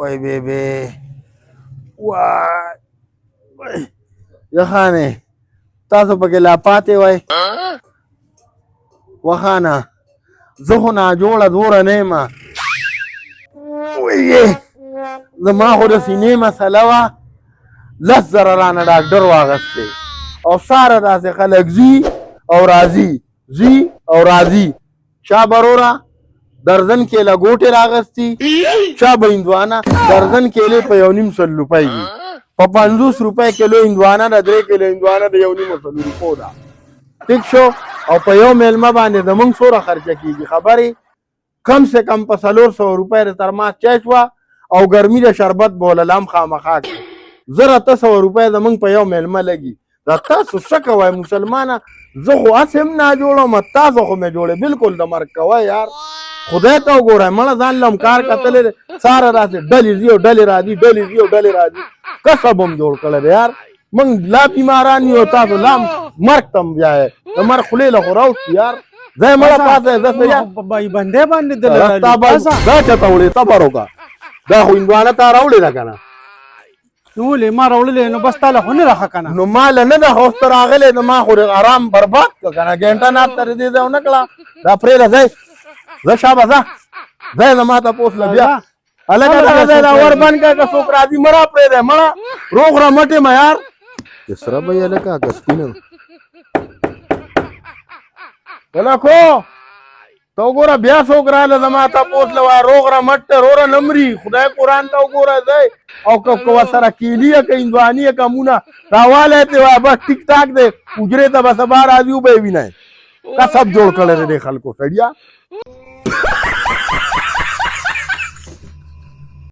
وای بیبي وای یخانه تاسو پکې لا پاتې وای وخانه زه خو ناجوړه دوره نه یم وایې زما خو د سینې مسله وه 10,000 رانه ډاکټر واغستې او ساره داسې خلک ځي او راځي ځي او راځي چا بروره درزن کیله ګوټې راغستې چا به هندوانه درزن کیلې په 1.5 روپۍ دي په 50 روپۍ کیلو هندوانه ده 3 کیلو هندوانه د 1.5 روپو ده ټیک شو او په یو میلمه باندې زمونږ څومره خرچه کېږي خبرې کم سے کم په 400 روپۍ د ترماس چای شوه او ګرمي د شربت بولله هم خامخا کړه 1,800 روپۍ زمونږ په یو میلمه لګي دا تاسو څه کوئ مسلمانه زه خو هسې هم ناجوړه تاسو خو مې جوړې بالکل د مرګ کوئ یار خدای ته وګورئ مړه ځان له هم کار کتلی دی ساره داسې ډلې ځي او ډلې راځي ډلې ځي او ډلې راځي کسب هم جوړ کړی دی یار موږ لا بیماران یو تاسو لا مرګ ته هم بیایئ د مرګ خولې له خو راوستي یار ځای مړه پاته زه څه بندې باندې دا چاته وړې صبر وکړه دا خو هندوانه تا راوړې ده که نه نو ولې ما راوړلې نو بس تا له خو نه راښه که نه نو ما له نه ده خو اوس ته راغلی نو ما خو ارام برباد کړه که نه ګنټه ناسته د دې ځای ونه کړه دا پرېږده ځئ زه شابه ځه ځئ زما تپوس له بیا هلکه دغه ځای دا ور بند کړه که څوک راځي مه را پرېږدی مړه روغ رمټ یم یار چې سره به یې هلکه که سپینه هلکو ته وګوره بیا څوک راله زما تپوس له وایه روغ رمټ دی روره نه مري خدای قرآن ته وګوره ځئ او که ورسره کیلي یې که هندواني یې که مونه راوالی پرې وایه بس ټیک ټاک دی حجرې ته به سبا راځي وبه یې وینئ کسب جوړ کړی دی دې خلکو سړیا